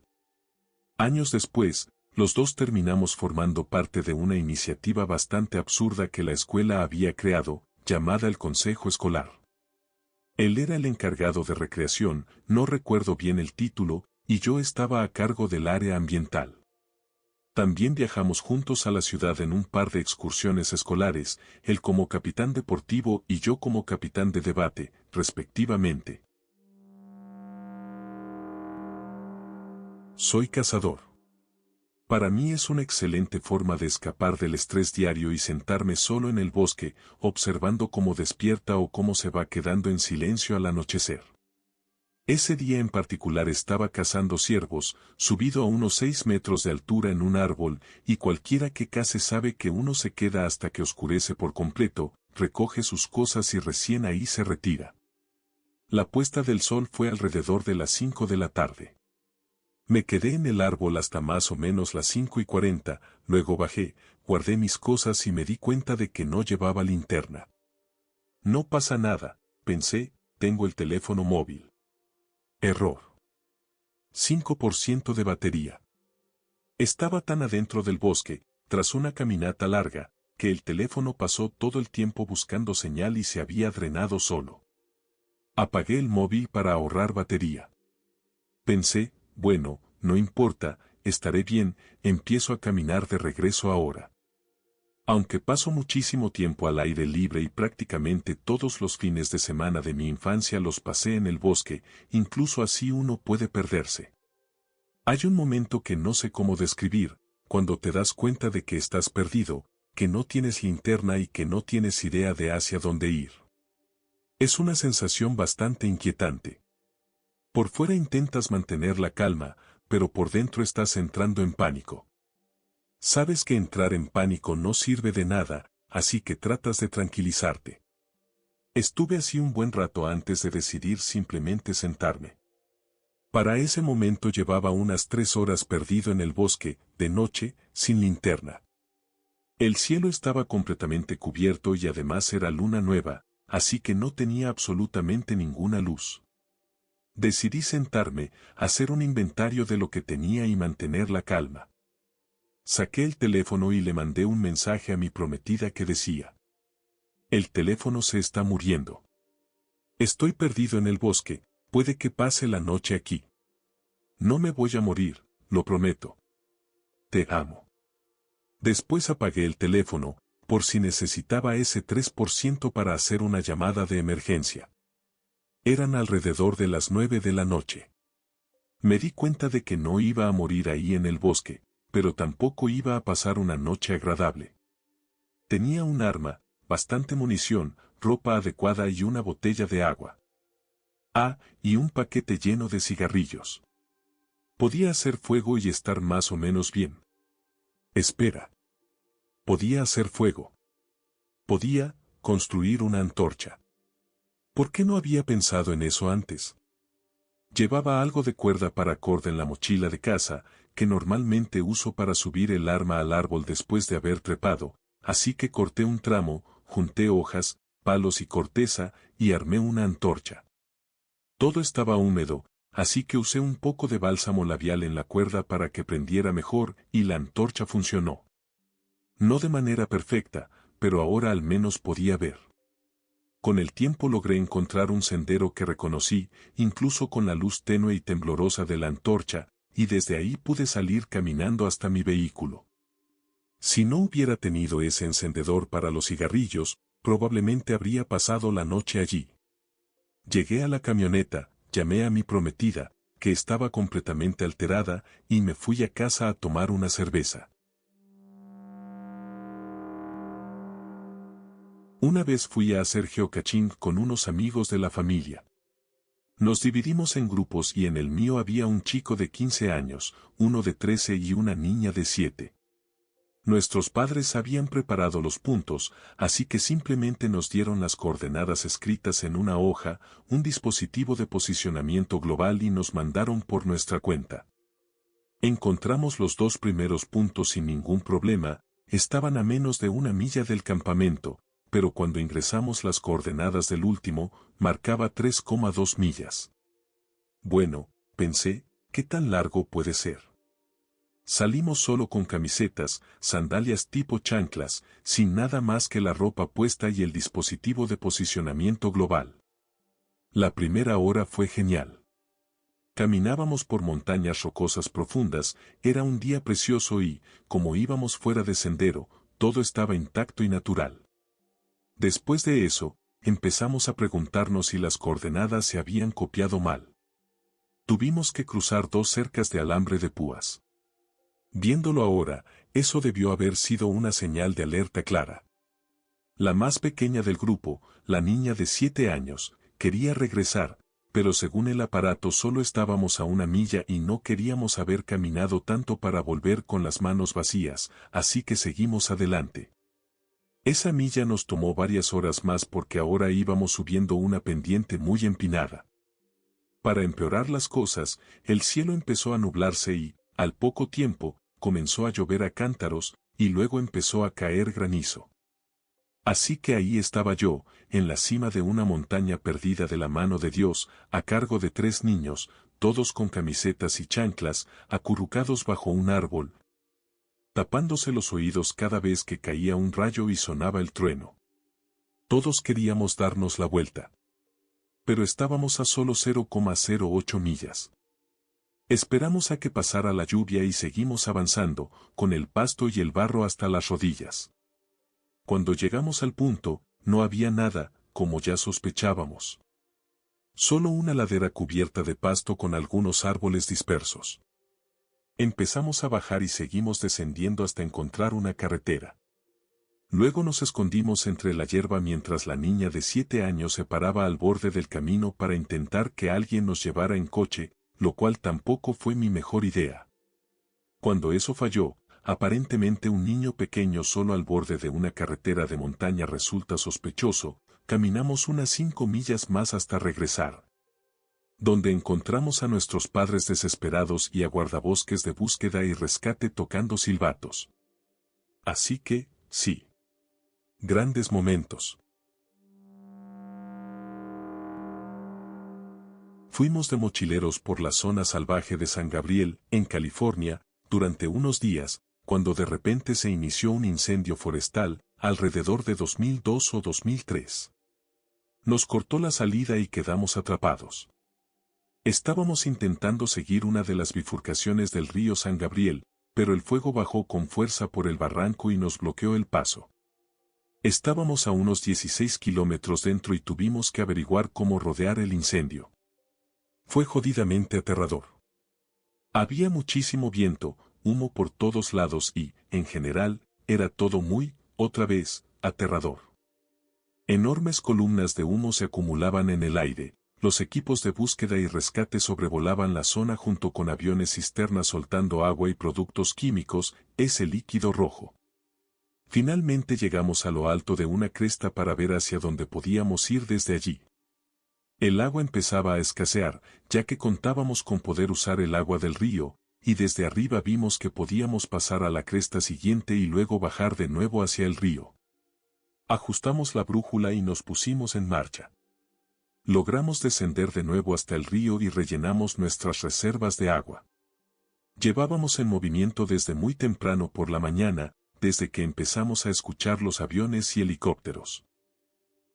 Años después, los dos terminamos formando parte de una iniciativa bastante absurda que la escuela había creado, llamada el Consejo Escolar. Él era el encargado de recreación, no recuerdo bien el título, y yo estaba a cargo del área ambiental. También viajamos juntos a la ciudad en un par de excursiones escolares, él como capitán deportivo y yo como capitán de debate, respectivamente. Soy cazador. Para mí es una excelente forma de escapar del estrés diario y sentarme solo en el bosque, observando cómo despierta o cómo se va quedando en silencio al anochecer. Ese día en particular estaba cazando ciervos, subido a unos 6 metros de altura en un árbol, y cualquiera que cace sabe que uno se queda hasta que oscurece por completo, recoge sus cosas y recién ahí se retira. La puesta del sol fue alrededor de las 5 de la tarde. Me quedé en el árbol hasta más o menos las 5:40, luego bajé, guardé mis cosas y me di cuenta de que no llevaba linterna. No pasa nada, pensé, tengo el teléfono móvil. Error. 5% de batería. Estaba tan adentro del bosque, tras una caminata larga, que el teléfono pasó todo el tiempo buscando señal y se había drenado solo. Apagué el móvil para ahorrar batería. Pensé, bueno, no importa, estaré bien, empiezo a caminar de regreso ahora. Aunque paso muchísimo tiempo al aire libre y prácticamente todos los fines de semana de mi infancia los pasé en el bosque, incluso así uno puede perderse. Hay un momento que no sé cómo describir, cuando te das cuenta de que estás perdido, que no tienes linterna y que no tienes idea de hacia dónde ir. Es una sensación bastante inquietante. Por fuera intentas mantener la calma, pero por dentro estás entrando en pánico. Sabes que entrar en pánico no sirve de nada, así que tratas de tranquilizarte. Estuve así un buen rato antes de decidir simplemente sentarme. Para ese momento llevaba unas 3 horas perdido en el bosque, de noche, sin linterna. El cielo estaba completamente cubierto y además era luna nueva, así que no tenía absolutamente ninguna luz. Decidí sentarme, hacer un inventario de lo que tenía y mantener la calma. Saqué el teléfono y le mandé un mensaje a mi prometida que decía: el teléfono se está muriendo. Estoy perdido en el bosque, puede que pase la noche aquí. No me voy a morir, lo prometo. Te amo. Después apagué el teléfono, por si necesitaba ese 3% para hacer una llamada de emergencia. Eran alrededor de las 9 de la noche. Me di cuenta de que no iba a morir ahí en el bosque, pero tampoco iba a pasar una noche agradable. Tenía un arma, bastante munición, ropa adecuada y una botella de agua. Ah, y un paquete lleno de cigarrillos. Podía hacer fuego y estar más o menos bien. Espera. Podía hacer fuego. Podía construir una antorcha. ¿Por qué no había pensado en eso antes? Llevaba algo de cuerda paracord en la mochila de caza, que normalmente uso para subir el arma al árbol después de haber trepado, así que corté un tramo, junté hojas, palos y corteza, y armé una antorcha. Todo estaba húmedo, así que usé un poco de bálsamo labial en la cuerda para que prendiera mejor, y la antorcha funcionó. No de manera perfecta, pero ahora al menos podía ver. Con el tiempo logré encontrar un sendero que reconocí, incluso con la luz tenue y temblorosa de la antorcha, y desde ahí pude salir caminando hasta mi vehículo. Si no hubiera tenido ese encendedor para los cigarrillos, probablemente habría pasado la noche allí. Llegué a la camioneta, llamé a mi prometida, que estaba completamente alterada, y me fui a casa a tomar una cerveza. Una vez fui a hacer geocaching con unos amigos de la familia. Nos dividimos en grupos y en el mío había un chico de 15 años, uno de 13 y una niña de 7. Nuestros padres habían preparado los puntos, así que simplemente nos dieron las coordenadas escritas en una hoja, un dispositivo de posicionamiento global y nos mandaron por nuestra cuenta. Encontramos los 2 primeros puntos sin ningún problema, estaban a menos de 1 milla del campamento, pero cuando ingresamos las coordenadas del último, marcaba 3,2 millas. Bueno, pensé, ¿qué tan largo puede ser? Salimos solo con camisetas, sandalias tipo chanclas, sin nada más que la ropa puesta y el dispositivo de posicionamiento global. La primera hora fue genial. Caminábamos por montañas rocosas profundas, era un día precioso y, como íbamos fuera de sendero, todo estaba intacto y natural. Después de eso, empezamos a preguntarnos si las coordenadas se habían copiado mal. Tuvimos que cruzar 2 cercas de alambre de púas. Viéndolo ahora, eso debió haber sido una señal de alerta clara. La más pequeña del grupo, la niña de 7 años, quería regresar, pero según el aparato solo estábamos a 1 milla y no queríamos haber caminado tanto para volver con las manos vacías, así que seguimos adelante. Esa milla nos tomó varias horas más porque ahora íbamos subiendo una pendiente muy empinada. Para empeorar las cosas, el cielo empezó a nublarse y, al poco tiempo, comenzó a llover a cántaros, y luego empezó a caer granizo. Así que ahí estaba yo, en la cima de una montaña perdida de la mano de Dios, a cargo de 3 niños, todos con camisetas y chanclas, acurrucados bajo un árbol, tapándose los oídos cada vez que caía un rayo y sonaba el trueno. Todos queríamos darnos la vuelta. Pero estábamos a solo 0,08 millas. Esperamos a que pasara la lluvia y seguimos avanzando, con el pasto y el barro hasta las rodillas. Cuando llegamos al punto, no había nada, como ya sospechábamos. Solo una ladera cubierta de pasto con algunos árboles dispersos. Empezamos a bajar y seguimos descendiendo hasta encontrar una carretera. Luego nos escondimos entre la hierba mientras la niña de 7 años se paraba al borde del camino para intentar que alguien nos llevara en coche, lo cual tampoco fue mi mejor idea. Cuando eso falló, aparentemente un niño pequeño solo al borde de una carretera de montaña resulta sospechoso, caminamos unas 5 millas más hasta regresar. Donde encontramos a nuestros padres desesperados y a guardabosques de búsqueda y rescate tocando silbatos. Así que, sí. Grandes momentos. Fuimos de mochileros por la zona salvaje de San Gabriel, en California, durante unos días, cuando de repente se inició un incendio forestal, alrededor de 2002 o 2003. Nos cortó la salida y quedamos atrapados. Estábamos intentando seguir una de las bifurcaciones del río San Gabriel, pero el fuego bajó con fuerza por el barranco y nos bloqueó el paso. Estábamos a unos 16 kilómetros dentro y tuvimos que averiguar cómo rodear el incendio. Fue jodidamente aterrador. Había muchísimo viento, humo por todos lados y, en general, era todo muy, otra vez, aterrador. Enormes columnas de humo se acumulaban en el aire, los equipos de búsqueda y rescate sobrevolaban la zona junto con aviones cisternas soltando agua y productos químicos, ese líquido rojo. Finalmente llegamos a lo alto de una cresta para ver hacia dónde podíamos ir desde allí. El agua empezaba a escasear, ya que contábamos con poder usar el agua del río, y desde arriba vimos que podíamos pasar a la cresta siguiente y luego bajar de nuevo hacia el río. Ajustamos la brújula y nos pusimos en marcha. Logramos descender de nuevo hasta el río y rellenamos nuestras reservas de agua. Llevábamos en movimiento desde muy temprano por la mañana, desde que empezamos a escuchar los aviones y helicópteros.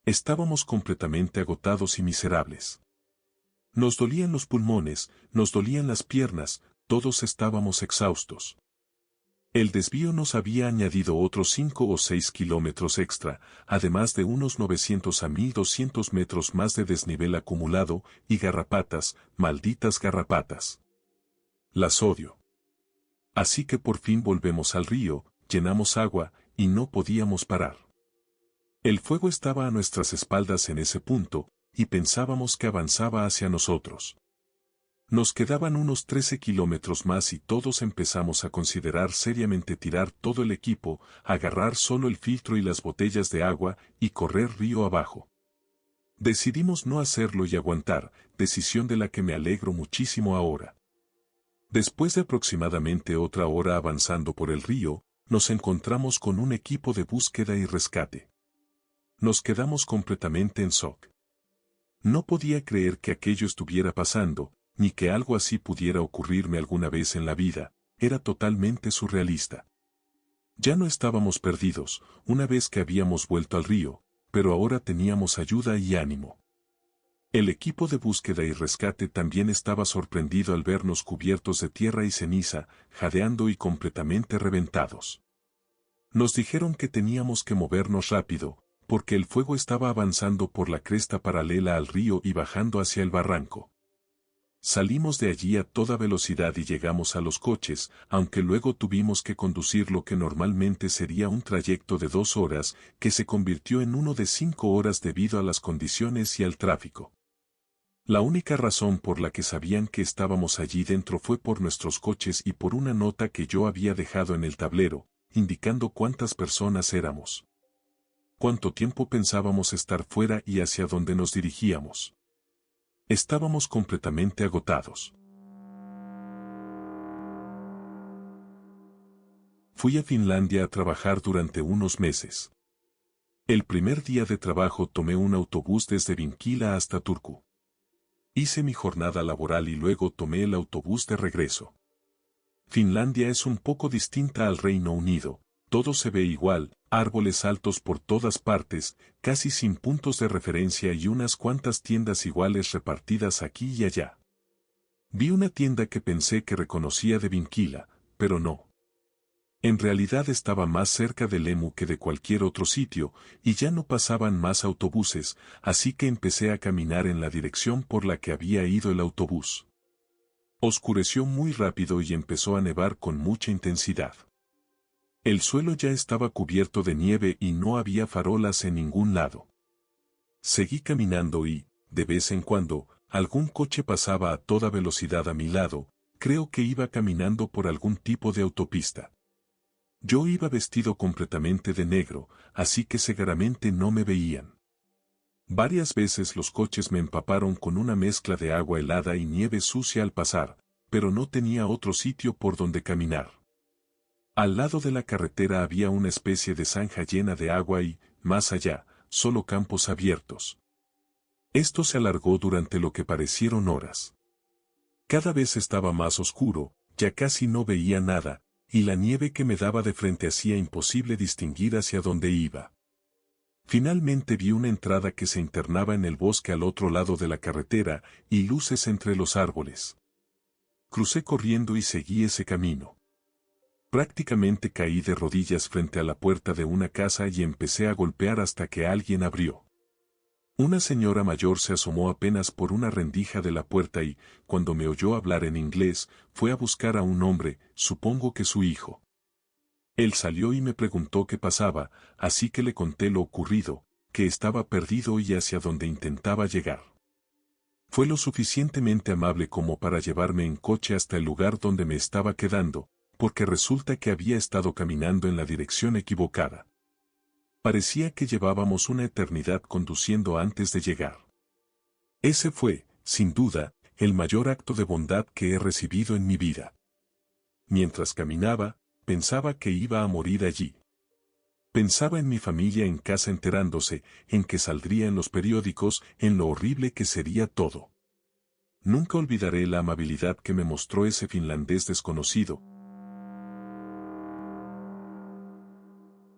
Estábamos completamente agotados y miserables. Nos dolían los pulmones, nos dolían las piernas, todos estábamos exhaustos. El desvío nos había añadido otros 5 o 6 kilómetros extra, además de unos 900 a 1200 metros más de desnivel acumulado, y garrapatas, malditas garrapatas. Las odio. Así que por fin volvemos al río, llenamos agua, y no podíamos parar. El fuego estaba a nuestras espaldas en ese punto, y pensábamos que avanzaba hacia nosotros. Nos quedaban unos 13 kilómetros más y todos empezamos a considerar seriamente tirar todo el equipo, agarrar solo el filtro y las botellas de agua y correr río abajo. Decidimos no hacerlo y aguantar, decisión de la que me alegro muchísimo ahora. Después de aproximadamente otra hora avanzando por el río, nos encontramos con un equipo de búsqueda y rescate. Nos quedamos completamente en shock. No podía creer que aquello estuviera pasando, ni que algo así pudiera ocurrirme alguna vez en la vida, era totalmente surrealista. Ya no estábamos perdidos, una vez que habíamos vuelto al río, pero ahora teníamos ayuda y ánimo. El equipo de búsqueda y rescate también estaba sorprendido al vernos cubiertos de tierra y ceniza, jadeando y completamente reventados. Nos dijeron que teníamos que movernos rápido, porque el fuego estaba avanzando por la cresta paralela al río y bajando hacia el barranco. Salimos de allí a toda velocidad y llegamos a los coches, aunque luego tuvimos que conducir lo que normalmente sería un trayecto de 2 horas, que se convirtió en uno de 5 horas debido a las condiciones y al tráfico. La única razón por la que sabían que estábamos allí dentro fue por nuestros coches y por una nota que yo había dejado en el tablero, indicando cuántas personas éramos, cuánto tiempo pensábamos estar fuera y hacia dónde nos dirigíamos. Estábamos completamente agotados. Fui a Finlandia a trabajar durante unos meses. El primer día de trabajo tomé un autobús desde Vinkila hasta Turku. Hice mi jornada laboral y luego tomé el autobús de regreso. Finlandia es un poco distinta al Reino Unido, todo se ve igual, árboles altos por todas partes, casi sin puntos de referencia y unas cuantas tiendas iguales repartidas aquí y allá. Vi una tienda que pensé que reconocía de Vinkila, pero no. En realidad estaba más cerca de Lemu que de cualquier otro sitio, y ya no pasaban más autobuses, así que empecé a caminar en la dirección por la que había ido el autobús. Oscureció muy rápido y empezó a nevar con mucha intensidad. El suelo ya estaba cubierto de nieve y no había farolas en ningún lado. Seguí caminando y, de vez en cuando, algún coche pasaba a toda velocidad a mi lado, creo que iba caminando por algún tipo de autopista. Yo iba vestido completamente de negro, así que seguramente no me veían. Varias veces los coches me empaparon con una mezcla de agua helada y nieve sucia al pasar, pero no tenía otro sitio por donde caminar. Al lado de la carretera había una especie de zanja llena de agua y, más allá, solo campos abiertos. Esto se alargó durante lo que parecieron horas. Cada vez estaba más oscuro, ya casi no veía nada, y la nieve que me daba de frente hacía imposible distinguir hacia dónde iba. Finalmente vi una entrada que se internaba en el bosque al otro lado de la carretera, y luces entre los árboles. Crucé corriendo y seguí ese camino. Prácticamente caí de rodillas frente a la puerta de una casa y empecé a golpear hasta que alguien abrió. Una señora mayor se asomó apenas por una rendija de la puerta y, cuando me oyó hablar en inglés, fue a buscar a un hombre, supongo que su hijo. Él salió y me preguntó qué pasaba, así que le conté lo ocurrido, que estaba perdido y hacia donde intentaba llegar. Fue lo suficientemente amable como para llevarme en coche hasta el lugar donde me estaba quedando, porque resulta que había estado caminando en la dirección equivocada. Parecía que llevábamos una eternidad conduciendo antes de llegar. Ese fue, sin duda, el mayor acto de bondad que he recibido en mi vida. Mientras caminaba, pensaba que iba a morir allí. Pensaba en mi familia en casa enterándose, en que saldría en los periódicos, en lo horrible que sería todo. Nunca olvidaré la amabilidad que me mostró ese finlandés desconocido.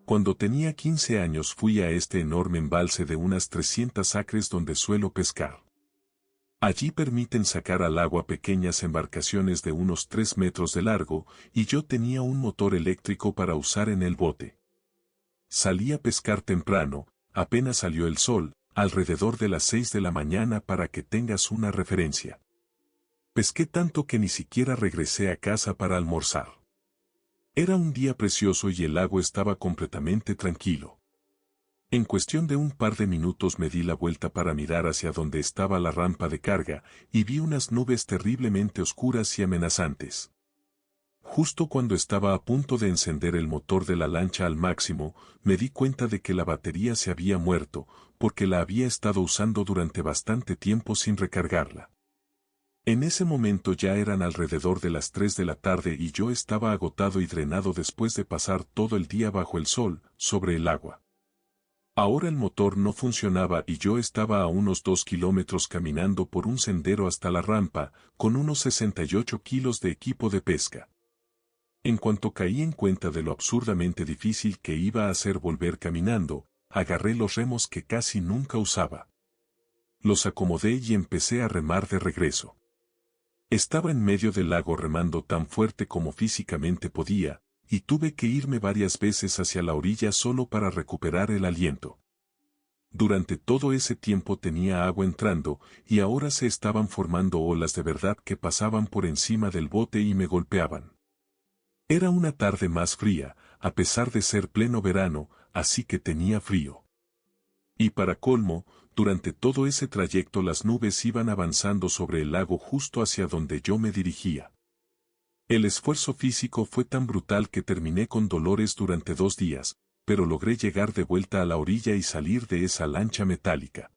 Cuando tenía 15 años fui a este enorme embalse de unas 300 acres donde suelo pescar. Allí permiten sacar al agua pequeñas embarcaciones de unos 3 metros de largo, y yo tenía un motor eléctrico para usar en el bote. Salí a pescar temprano, apenas salió el sol, alrededor de las 6 de la mañana para que tengas una referencia. Pesqué tanto que ni siquiera regresé a casa para almorzar. Era un día precioso y el lago estaba completamente tranquilo. En cuestión de un par de minutos me di la vuelta para mirar hacia donde estaba la rampa de carga, y vi unas nubes terriblemente oscuras y amenazantes. Justo cuando estaba a punto de encender el motor de la lancha al máximo, me di cuenta de que la batería se había muerto, porque la había estado usando durante bastante tiempo sin recargarla. En ese momento ya eran alrededor de las 3 de la tarde y yo estaba agotado y drenado después de pasar todo el día bajo el sol, sobre el agua. Ahora el motor no funcionaba y yo estaba a unos 2 kilómetros caminando por un sendero hasta la rampa, con unos 68 kilos de equipo de pesca. En cuanto caí en cuenta de lo absurdamente difícil que iba a ser volver caminando, agarré los remos que casi nunca usaba. Los acomodé y empecé a remar de regreso. Estaba en medio del lago remando tan fuerte como físicamente podía, y tuve que irme varias veces hacia la orilla solo para recuperar el aliento. Durante todo ese tiempo tenía agua entrando, y ahora se estaban formando olas de verdad que pasaban por encima del bote y me golpeaban. Era una tarde más fría, a pesar de ser pleno verano, así que tenía frío. Y para colmo, durante todo ese trayecto las nubes iban avanzando sobre el lago justo hacia donde yo me dirigía. El esfuerzo físico fue tan brutal que terminé con dolores durante 2 días, pero logré llegar de vuelta a la orilla y salir de esa lancha metálica.